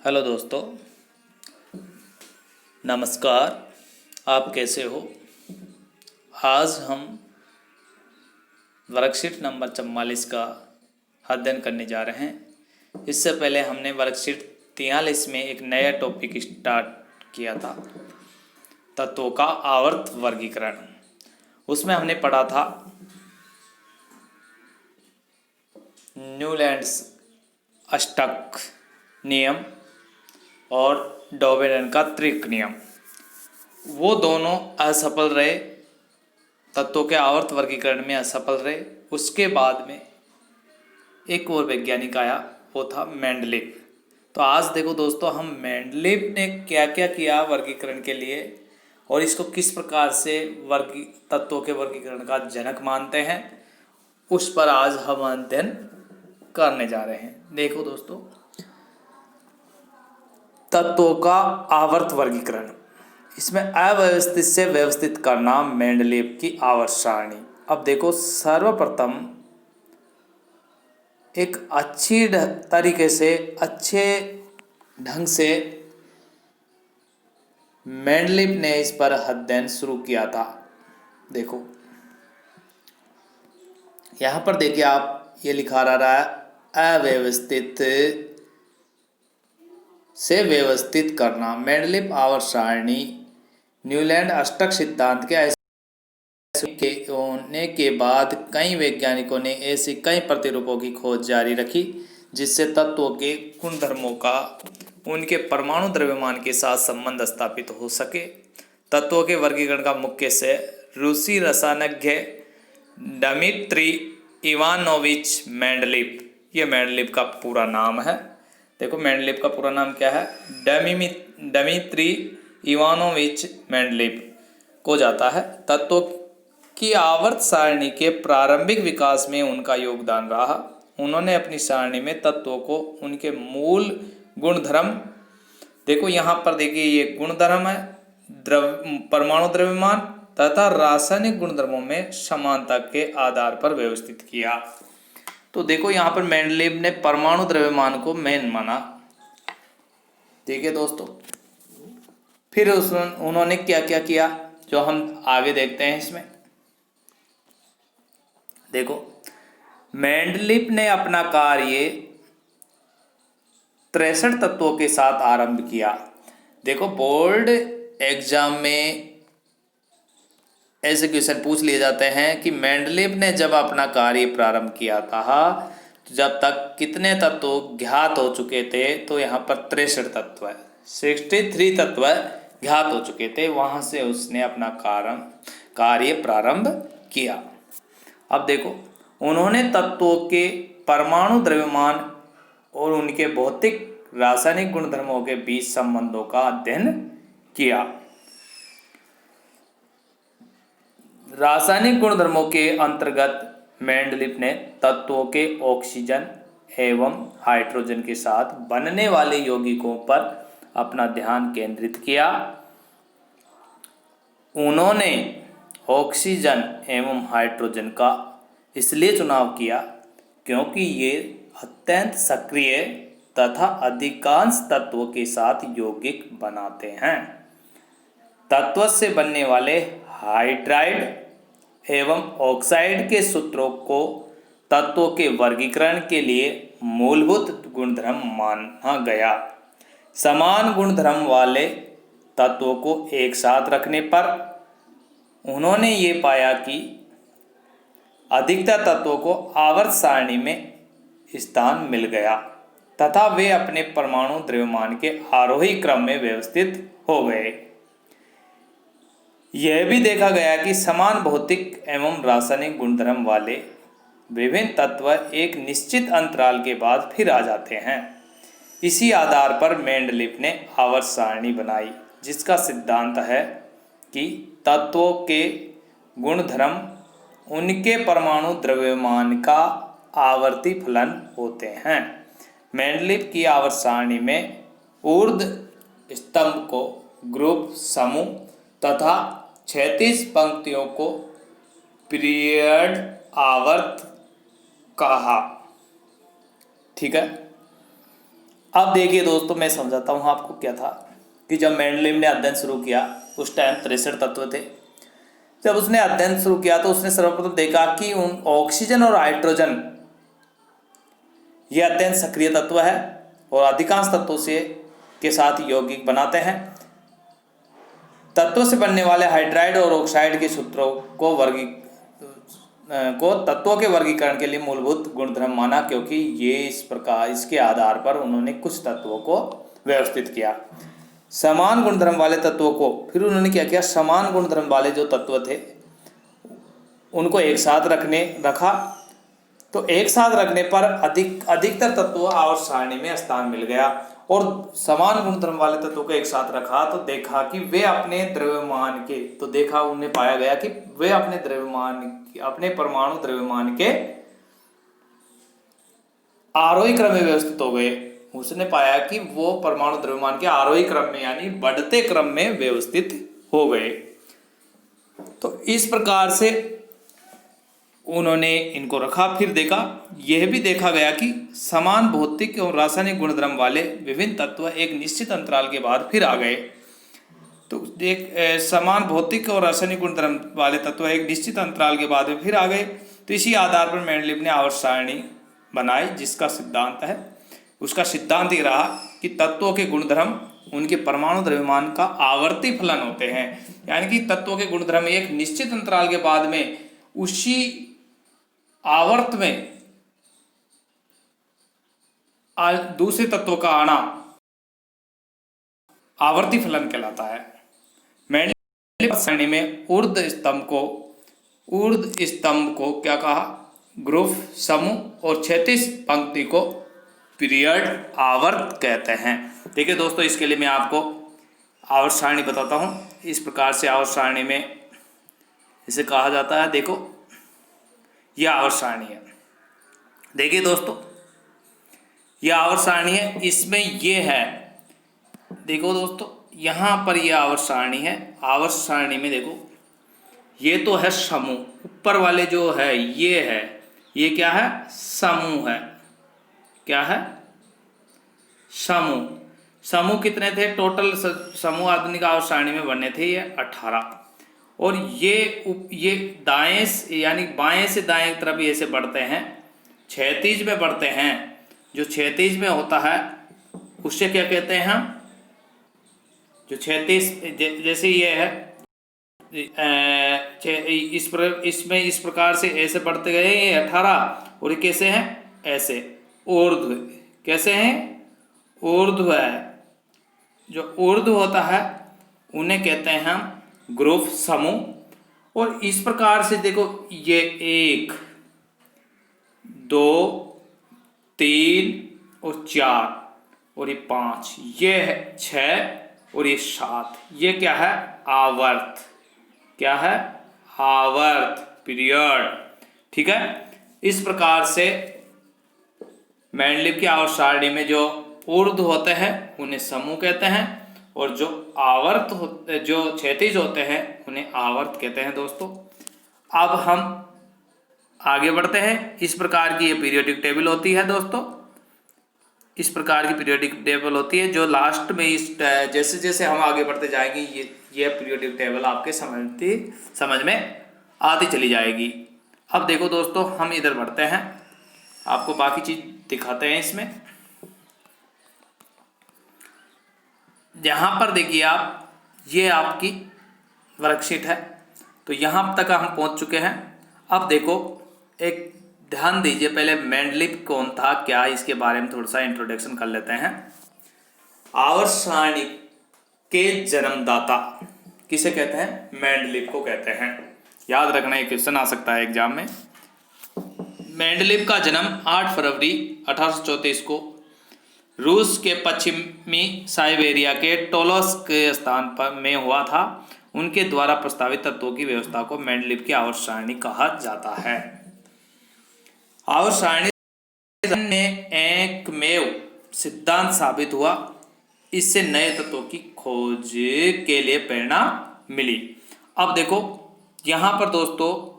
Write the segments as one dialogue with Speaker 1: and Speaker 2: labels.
Speaker 1: Hello दोस्तों, नमस्कार। आप कैसे हो? आज हम वर्कशीट नंबर 44 का अध्ययन करने जा रहे हैं। इससे पहले हमने वर्कशीट 43 में एक नया टॉपिक स्टार्ट किया था, तत्वों का आवर्त वर्गीकरण। उसमें हमने पढ़ा था न्यूलैंड्स अष्टक नियम और डॉवेलन का त्रिक नियम। वो दोनों असफल रहे, तत्वों के आवर्त वर्गीकरण में असफल रहे। उसके बाद में एक और वैज्ञानिक आया, वो था मेंडलीव। तो आज देखो दोस्तों, हम मेंडलीव ने क्या क्या किया वर्गीकरण के लिए और इसको किस प्रकार से तत्वों के वर्गीकरण का जनक मानते हैं, उस पर आज हम अध्ययन करने जा रहे हैं। देखो दोस्तों, तत्वों का आवर्त वर्गीकरण, इसमें अव्यवस्थित से व्यवस्थित करना मेंडलीव की आवर्त सारणी। अब देखो, सर्वप्रथम एक अच्छी तरीके से, अच्छे ढंग से मेंडलीव ने इस पर अध्ययन शुरू किया था। देखो यहाँ पर देखिए, आप ये लिखा रहा है अव्यवस्थित से व्यवस्थित करना मेंडलीव आवर्त सारणी। न्यूलैंड अष्टक सिद्धांत के होने के बाद कई वैज्ञानिकों ने ऐसे कई प्रतिरूपों की खोज जारी रखी जिससे तत्वों के गुणधर्मों का उनके परमाणु द्रव्यमान के साथ संबंध स्थापित हो सके। तत्वों के वर्गीकरण का मुख्य से रूसी रसायनज्ञ डमित्री इवानोविच मेंडलीव, ये मेंडलीव का पूरा नाम है। देखो मेंडलीव का पूरा नाम क्या है, डमित्री इवानोविच मेंडलीव को जाता है। तत्वों की आवर्त सारणी के प्रारंभिक विकास में उनका योगदान रहा। उन्होंने अपनी सारणी में तत्वों को उनके मूल गुणधर्म, देखो यहाँ पर देखिए ये गुणधर्म है, परमाणु द्रव्यमान तथा रासायनिक गुणधर्मों में समानता के आधार पर व्यवस्थित किया। तो देखो यहाँ पर मेंडलीव ने परमाणु द्रव्यमान को मेन माना। ठीक है दोस्तों, फिर उन्होंने क्या क्या किया जो हम आगे देखते हैं इसमें। देखो मेंडलीव ने अपना कार्य 63 तत्वों के साथ आरंभ किया। देखो बोर्ड एग्जाम में ऐसे क्वेश्चन पूछ लिए जाते हैं कि मेंडलीव ने जब अपना कार्य प्रारंभ किया था तो जब तक कितने तत्व ज्ञात हो चुके थे, तो यहाँ पर 63 तत्व है, 63 तत्व ज्ञात हो चुके थे। वहां से उसने अपना कार्य प्रारंभ किया। अब देखो, उन्होंने तत्वों के परमाणु द्रव्यमान और उनके भौतिक रासायनिक गुणधर्मों के बीच संबंधों का अध्ययन किया। रासायनिक गुणधर्मों के अंतर्गत मेंडलीव ने तत्वों के ऑक्सीजन एवं हाइड्रोजन के साथ बनने वाले यौगिकों पर अपना ध्यान केंद्रित किया। उन्होंने ऑक्सीजन एवं हाइड्रोजन का इसलिए चुनाव किया क्योंकि ये अत्यंत सक्रिय तथा अधिकांश तत्वों के साथ यौगिक बनाते हैं। तत्व से बनने वाले हाइड्राइड एवं ऑक्साइड के सूत्रों को तत्वों के वर्गीकरण के लिए मूलभूत गुणधर्म माना गया। समान गुणधर्म वाले तत्वों को एक साथ रखने पर उन्होंने ये पाया कि अधिकतर तत्वों को आवर्त सारणी में स्थान मिल गया तथा वे अपने परमाणु द्रव्यमान के आरोही क्रम में व्यवस्थित हो गए। यह भी देखा गया कि समान भौतिक एवं रासायनिक गुणधर्म वाले विभिन्न तत्व एक निश्चित अंतराल के बाद फिर आ जाते हैं। इसी आधार पर मेंडलीव ने आवर्त सारणी बनाई जिसका सिद्धांत है कि तत्वों के गुणधर्म उनके परमाणु द्रव्यमान का आवर्ती फलन होते हैं। मेंडलीव की आवर्त सारणी में ऊर्ध्व स्तंभ को ग्रुप समूह तथा क्षैतिज पंक्तियों को पीरियड आवर्त कहा। ठीक है, अब देखिए दोस्तों, मैं समझाता हूँ आपको क्या था कि जब मेंडलीव ने अध्ययन शुरू किया उस टाइम 63 तत्व थे। जब उसने अध्ययन शुरू किया तो उसने सर्वप्रथम देखा कि उन ऑक्सीजन और हाइड्रोजन ये अत्यंत सक्रिय तत्व है और अधिकांश तत्वों से के साथ यौगिक बनाते हैं। तत्वों से बनने वाले हाइड्राइड और ऑक्साइड के सूत्रों को तत्वों के वर्गीकरण के लिए मूलभूत गुणधर्म माना, क्योंकि ये इस प्रकार इसके आधार पर उन्होंने कुछ तत्वों को व्यवस्थित किया। समान गुणधर्म वाले तत्वों को फिर उन्होंने क्या किया, समान गुणधर्म वाले जो तत्व थे उनको एक साथ रखा। तो एक साथ रखने पर अधिकतर तत्वों आवर्त सारणी में स्थान मिल गया। और समान गुणधर्म वाले तत्वों को एक साथ रखा तो देखा कि वे अपने द्रव्यमान के उन्हें पाया गया कि वे अपने परमाणु द्रव्यमान के आरोही क्रम में व्यवस्थित हो गए। उसने पाया कि वो परमाणु द्रव्यमान के आरोही क्रम में यानी बढ़ते क्रम में व्यवस्थित हो गए। तो इस प्रकार से उन्होंने इनको रखा। फिर देखा, यह भी देखा गया कि समान भौतिक और रासायनिक गुणधर्म वाले विभिन्न तत्व एक निश्चित अंतराल के बाद फिर आ गए। तो समान भौतिक और रासायनिक गुणधर्म वाले तत्व एक निश्चित अंतराल के बाद में फिर आ गए। तो इसी आधार पर मेंडलीव ने आवर्त सारणी बनाई, जिसका सिद्धांत है, उसका सिद्धांत ये रहा कि तत्वों के गुणधर्म उनके परमाणु द्रव्यमान का आवर्ती फलन होते हैं। यानी कि तत्वों के गुणधर्म एक निश्चित अंतराल के बाद में उसी आवर्त में दूसरे तत्वों का आना आवर्ती फलन कहलाता है। मेंडलीव सारणी में ऊर्ध्व स्तंभ को क्या कहा, ग्रुप समूह, और क्षैतिज पंक्ति को पीरियड आवर्त कहते हैं। देखिए दोस्तों, इसके लिए मैं आपको आवर्त सारणी बताता हूँ। इस प्रकार से आवर्त सारणी में इसे कहा जाता है। देखो, यह आवर्त सारणी है। देखिए दोस्तों, यह आवर्त सारणी है, इसमें ये है, देखो दोस्तों, यहाँ पर यह आवर्त सारणी है। आवर्त सारणी में देखो, ये तो है समूह, ऊपर वाले जो है ये क्या है, समूह है। क्या है, समूह। समूह कितने थे टोटल? समूह आधुनिक आवर्त सारणी में बने थे ये 18। और ये दाएं यानी बाएं से दाएं तरफ ऐसे बढ़ते हैं, क्षैतिज में बढ़ते हैं। जो क्षैतिज में होता है उससे क्या कहते हैं हम, जो क्षैतिज, जैसे ये है इसमें इस प्रकार से ऐसे बढ़ते गए ये 18। और ये कैसे हैं, ऐसे ऊर्ध्व। कैसे हैं, ऊर्ध्व है। जो ऊर्ध्व होता है उन्हें कहते हैं हम ग्रुप समूह। और इस प्रकार से देखो, ये 1 2 3 और 4 और ये 5, ये है 6 और ये 7। ये क्या है, आवर्त। क्या है, आवर्त, पीरियड। ठीक है। इस प्रकार से मेंडलीव की आवर्त सारणी में जो ऊर्ध्व होते हैं उन्हें समूह कहते हैं, और जो जो क्षैतिज होते हैं उन्हें आवर्त कहते हैं। दोस्तों, अब हम आगे बढ़ते हैं। इस प्रकार की ये पीरियोडिक टेबल होती है दोस्तों, इस प्रकार की पीरियोडिक टेबल होती है, जो लास्ट में जैसे जैसे हम आगे बढ़ते जाएंगे ये पीरियोडिक टेबल आपके समझ में आती चली जाएगी। अब देखो दोस्तों, हम इधर बढ़ते हैं, आपको बाकी चीज दिखाते हैं। इसमें यहाँ पर देखिए आप, ये आपकी वर्कशीट है। तो यहाँ तक हम पहुँच चुके हैं। अब देखो, एक ध्यान दीजिए, पहले मेंडलीव कौन था, क्या, इसके बारे में थोड़ा सा इंट्रोडक्शन कर लेते हैं। आवर्त सारणी के जन्मदाता किसे कहते हैं, मेंडलीव को कहते हैं। याद रखना, एक क्वेश्चन आ सकता है एग्जाम में। मेंडलीव का जन्म 8 फरवरी 1834 को रूस के पश्चिमी साइबेरिया के टोलोस्क के स्थान पर में हुआ था। उनके द्वारा प्रस्तावित तत्वों की व्यवस्था को मेंडलीव की आवर्त सारणी कहा जाता है। आवर्त सारणी ने एकमेव सिद्धांत साबित हुआ। इससे नए तत्वों की खोज के लिए प्रेरणा मिली। अब देखो, यहाँ पर दोस्तों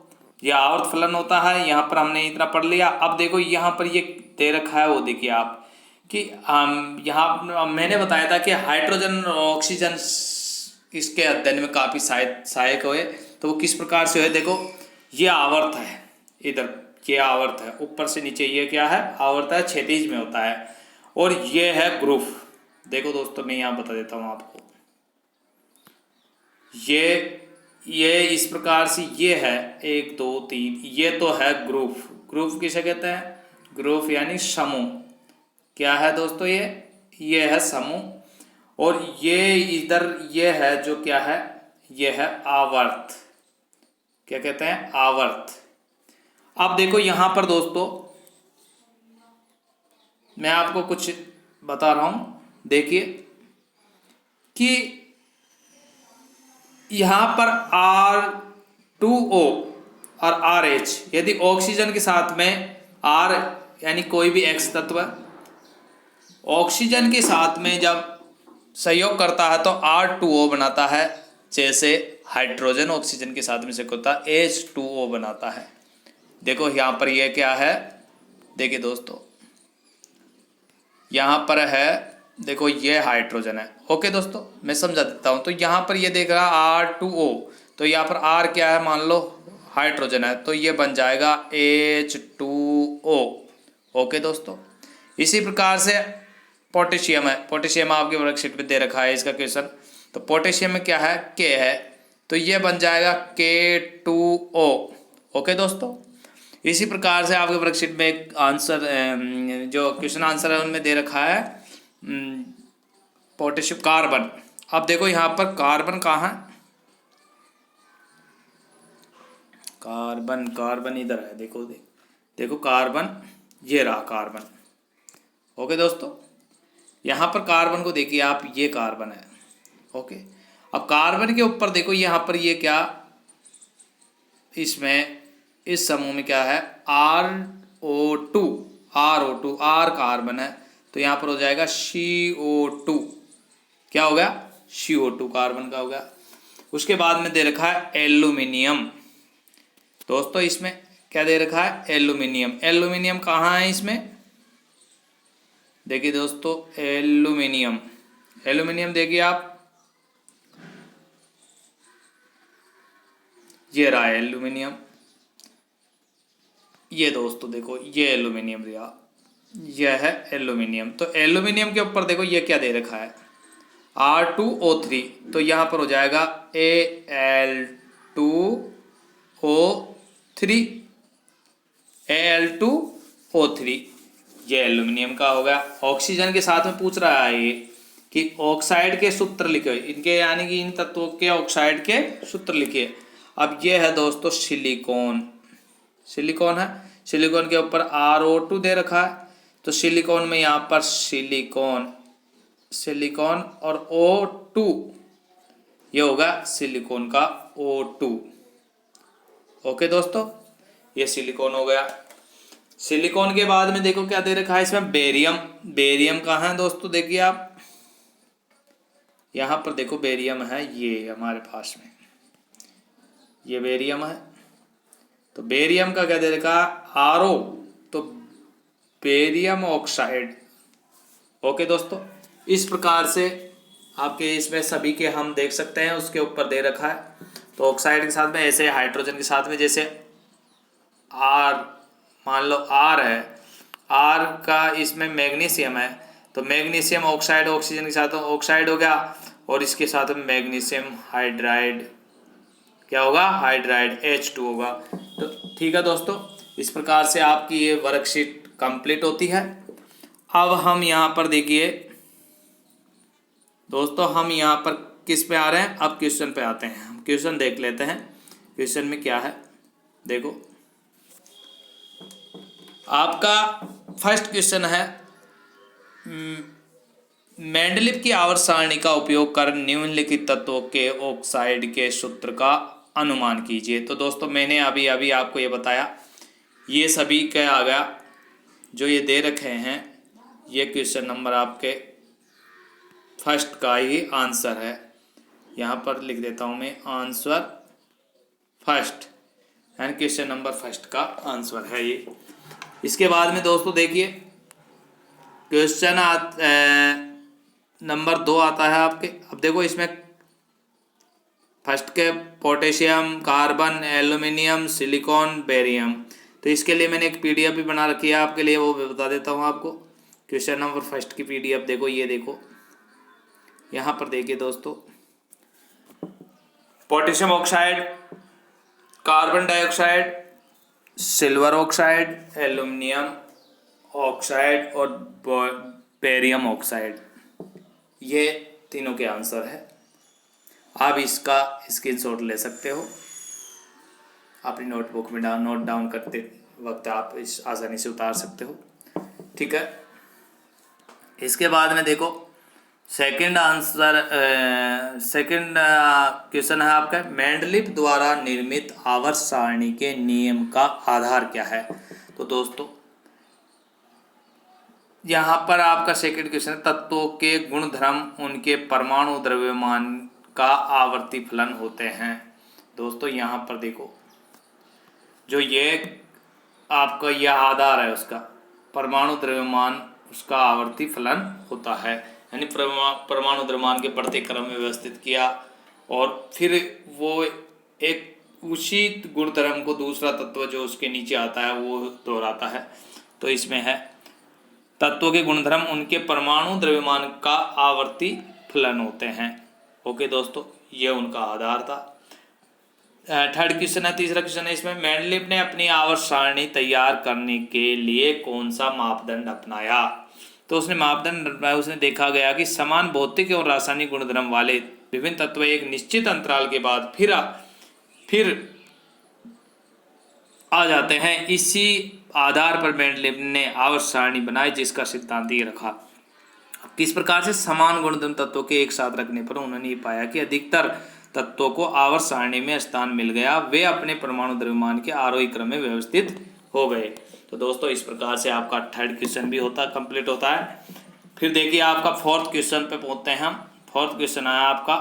Speaker 1: यह आवर्त फलन होता है। यहाँ पर हमने इतना पढ़ लिया। अब देखो, यहाँ पर ये दे रखा है, वो देखिए आप, कि यहाँ मैंने बताया था कि हाइड्रोजन और ऑक्सीजन इसके अध्ययन में काफ़ी सहायक हुए। तो वो किस प्रकार से हुए, देखो ये आवर्त है, इधर ये आवर्त है, ऊपर से नीचे ये क्या है, आवर्त है, क्षैतिज में होता है। और ये है ग्रुप। देखो दोस्तों मैं यहाँ बता देता हूँ आपको, ये इस प्रकार से ये है 1 2 3, ये तो है ग्रुप। ग्रुप किसे कहते हैं, ग्रुप यानी समूह। क्या है दोस्तों, ये है समूह। और ये इधर ये है जो क्या है, ये है आवर्त। क्या कहते हैं, आवर्त। अब देखो यहां पर दोस्तों मैं आपको कुछ बता रहा हूं, देखिए कि यहां पर R2O और RH, यदि ऑक्सीजन के साथ में R यानी कोई भी X तत्व ऑक्सीजन के साथ में जब सहयोग करता है तो R2O बनाता है, जैसे हाइड्रोजन ऑक्सीजन के साथ में सहयोग करता है H2O बनाता है। देखो यहाँ पर ये क्या है, देखिए दोस्तों यहाँ पर है, देखो ये हाइड्रोजन है। ओके दोस्तों मैं समझा देता हूँ। तो यहाँ पर ये देख रहा R2O, तो यहाँ पर R क्या है, मान लो हाइड्रोजन है, तो ये बन जाएगा H2O। ओके दोस्तों, इसी प्रकार से पोटेशियम है, पोटेशियम आपके वर्कशीट में दे रखा है इसका क्वेश्चन। तो पोटेशियम में क्या है, K है, तो ये बन जाएगा K2O। ओके दोस्तों, इसी प्रकार से आपके वर्कशीट में एक आंसर जो क्वेश्चन आंसर है उनमें दे रखा है पोटेशियम कार्बन। अब देखो यहाँ पर कार्बन कहाँ है, कार्बन इधर है, देखो कार्बन, ये रहा कार्बन। ओके दोस्तों, यहाँ पर कार्बन को देखिए आप, ये कार्बन है। ओके, अब कार्बन के ऊपर देखो यहाँ पर ये क्या, इसमें इस समूह में क्या है, RO2, R कार्बन है, तो यहाँ पर हो जाएगा CO2। क्या हो गया, CO2 कार्बन का हो गया। उसके बाद में दे रखा है एल्यूमिनियम। दोस्तों इसमें क्या दे रखा है, एल्यूमिनियम। एल्यूमिनियम कहाँ है इसमें, देखिए दोस्तों एल्यूमिनियम, एल्यूमिनियम देखिए आप, ये रहा है एल्यूमिनियम। ये दोस्तों देखो ये एल्यूमिनियम दिया, यह है एल्यूमिनियम। तो एल्यूमिनियम के ऊपर देखो ये क्या दे रखा है, R2O3, तो यहाँ पर हो जाएगा Al2O3, Al2O3, ये एल्यूमिनियम का हो गया। ऑक्सीजन के साथ में पूछ रहा है ये कि ऑक्साइड के सूत्र लिखे इनके, यानी कि इन तत्वों के ऑक्साइड के सूत्र लिखिए। अब ये है दोस्तों सिलिकॉन, सिलिकॉन है, सिलिकॉन के ऊपर RO2 दे रखा है, तो सिलिकॉन में यहाँ पर सिलिकॉन और O2, ये होगा सिलिकॉन का O2। ओके दोस्तों, ये सिलिकॉन हो गया। सिलिकॉन के बाद में देखो क्या दे रखा है इसमें, बेरियम। बेरियम कहाँ है दोस्तों, देखिए आप यहाँ पर देखो बेरियम है, ये हमारे पास में ये बेरियम है। तो बेरियम का क्या दे रखा है, RO, तो बेरियम ऑक्साइड। ओके दोस्तों, इस प्रकार से आपके इसमें सभी के हम देख सकते हैं, उसके ऊपर दे रखा है। तो ऑक्साइड के साथ में ऐसे, हाइड्रोजन के साथ में जैसे R, मान लो R है, R का इसमें मैग्नीशियम है, तो मैग्नीशियम ऑक्साइड ऑक्सीजन के साथ ऑक्साइड हो गया, और इसके साथ में मैग्नीशियम हाइड्राइड, क्या होगा, हाइड्राइड H2 होगा। तो ठीक है दोस्तों, इस प्रकार से आपकी ये वर्कशीट कंप्लीट होती है। अब हम यहाँ पर देखिए दोस्तों, हम यहाँ पर किस पे आ रहे हैं, अब क्वेश्चन पे आते हैं। हम क्वेश्चन देख लेते हैं, क्वेश्चन में क्या है। देखो आपका फर्स्ट क्वेश्चन है, मेंडलीव की आवर्त सारणी का उपयोग कर निम्नलिखित तत्वों के ऑक्साइड के सूत्र का अनुमान कीजिए। तो दोस्तों मैंने अभी अभी आपको ये बताया, ये सभी क्या आ गया जो ये दे रखे हैं, ये क्वेश्चन नंबर आपके फर्स्ट का ही आंसर है। यहाँ पर लिख देता हूँ मैं, answer first, and question number first का आंसर है ये। इसके बाद में दोस्तों देखिए क्वेश्चन नंबर 2 आता है आपके। अब देखो इसमें फर्स्ट के potassium, carbon, aluminium, silicon, barium. तो इसके लिए मैंने एक पीडीएफ भी बना रखी है आपके लिए, वो भी बता देता हूँ आपको। क्वेश्चन नंबर फर्स्ट की पीडीएफ देखो, ये देखो यहाँ पर देखिए दोस्तों, potassium oxide, carbon dioxide, silver oxide, aluminium oxide और बेरियम ऑक्साइड, ये तीनों के आंसर है। आप इसका स्क्रीनशॉट ले सकते हो, अपनी नोटबुक में नोट डाउन करते वक्त आप इस आसानी से उतार सकते हो, ठीक है। इसके बाद में देखो सेकंड क्वेश्चन है आपका, मेंडलीव द्वारा निर्मित आवर्त सारणी के नियम का आधार क्या है। तो दोस्तों यहाँ पर आपका सेकंड क्वेश्चन है, तत्वों के गुणधर्म उनके परमाणु द्रव्यमान का आवर्ती फलन होते हैं। दोस्तों यहाँ पर देखो, जो ये आपका यह आधार है उसका परमाणु द्रव्यमान, उसका आवर्ती फलन होता है। यानी परमाणु द्रव्यमान के बढ़ते क्रम में व्यवस्थित किया और फिर वो एक उसी गुणधर्म को दूसरा तत्व जो उसके नीचे आता है वो दोहराता है। तो इसमें है तत्वों के गुणधर्म उनके परमाणु द्रव्यमान का आवर्ती फलन होते हैं। ओके दोस्तों, ये उनका आधार था। थर्ड क्वेश्चन है, तीसरा क्वेश्चन है इसमें, मेंडलीव ने अपनी आवर्त सारणी तैयार करने के लिए कौन सा मापदंड अपनाया। तो उसने मापदंड अपनाया, उसने देखा गया कि समान भौतिक और रासायनिक गुणधर्म वाले विभिन्न तत्व एक निश्चित अंतराल के बाद फिर आ जाते हैं। इसी आधार पर मेंडलीव ने आवर्त सारणी बनाई, जिसका सिद्धांत ये रखा। किस प्रकार से समान गुणधर्म तत्वों के एक साथ रखने पर उन्होंने ये पाया कि अधिकतर तत्वों को आवर्त सारणी में स्थान मिल गया, वे अपने परमाणु द्रव्यमान के आरोही क्रम में व्यवस्थित हो गए। तो दोस्तों इस प्रकार से आपका थर्ड क्वेश्चन भी कंप्लीट होता है। फिर देखिए आपका फोर्थ क्वेश्चन पे पहुंचते हैं हम। फोर्थ क्वेश्चन है आपका,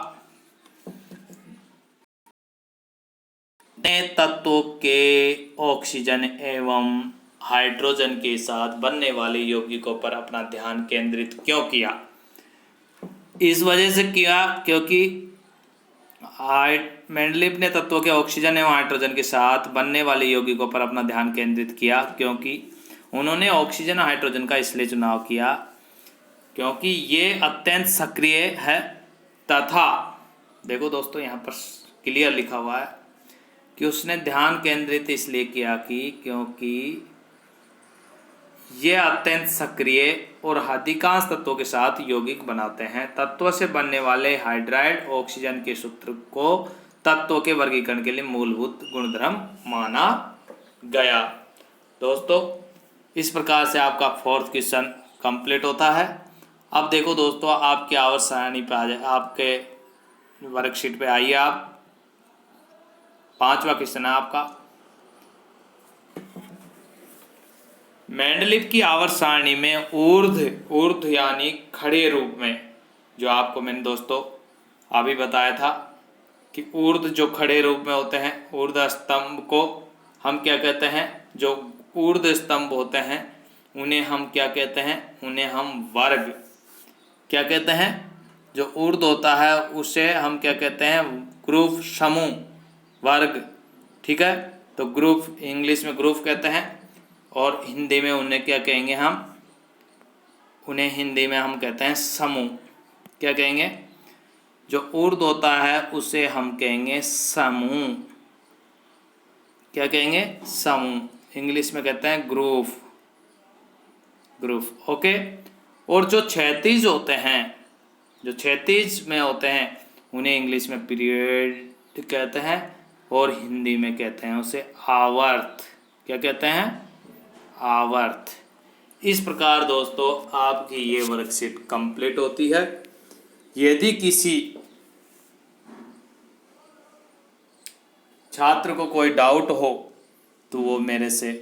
Speaker 1: तत्वों के ऑक्सीजन एवं हाइड्रोजन के साथ बनने वाले यौगिकों पर अपना ध्यान केंद्रित क्यों किया। इस वजह से किया क्योंकि मेंडलीव ने तत्वों के ऑक्सीजन एवं हाइड्रोजन के साथ बनने वाले यौगिकों पर अपना ध्यान केंद्रित किया क्योंकि उन्होंने ऑक्सीजन और हाइड्रोजन का इसलिए चुनाव किया क्योंकि ये अत्यंत सक्रिय है तथा, देखो दोस्तों यहाँ पर क्लियर लिखा हुआ है कि उसने ध्यान केंद्रित इसलिए किया कि क्योंकि ये अत्यंत सक्रिय और अधिकांश तत्वों के साथ यौगिक बनाते हैं। तत्वों से बनने वाले हाइड्राइड ऑक्सीजन के सूत्र को तत्वों के वर्गीकरण के लिए मूलभूत गुणधर्म माना गया। दोस्तों इस प्रकार से आपका फोर्थ क्वेश्चन कंप्लीट होता है। अब देखो दोस्तों आपकी आवर्त सारणी पे आ जाए, आपके वर्कशीट पे आइए आप। पांचवा क्वेश्चन है आपका, मेंडलीव की आवर्त सारणी में ऊर्ध्व यानी खड़े रूप में, जो आपको मैंने दोस्तों अभी बताया था कि ऊर्ध्व जो खड़े रूप में होते हैं, ऊर्ध्व स्तंभ को हम क्या कहते हैं, जो ऊर्ध्व स्तंभ होते हैं उन्हें हम क्या कहते हैं, उन्हें हम वर्ग क्या कहते हैं। जो ऊर्ध्व होता है उसे हम क्या कहते हैं, ग्रुप, समूह, वर्ग, ठीक है। तो ग्रुप इंग्लिश में ग्रुप कहते हैं और हिंदी में उन्हें क्या कहेंगे, हम उन्हें हिंदी में हम कहते हैं समूह। क्या कहेंगे, जो ऊर्ध्व होता है उसे हम कहेंगे समूह। क्या कहेंगे, समूह। इंग्लिश में कहते हैं ग्रुप। ओके। और जो क्षैतिज होते हैं, जो क्षैतिज में होते हैं उन्हें इंग्लिश में पीरियड कहते हैं और हिंदी में कहते हैं उसे आवर्त। क्या कहते हैं, आवर्त। इस प्रकार दोस्तों आपकी ये वर्कशीट कंप्लीट होती है। यदि किसी छात्र को कोई डाउट हो तो वो मेरे से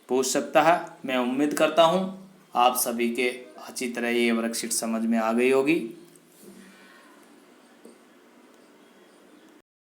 Speaker 1: पूछ सकता है। मैं उम्मीद करता हूँ आप सभी के अच्छी तरह ये वर्कशीट समझ में आ गई होगी।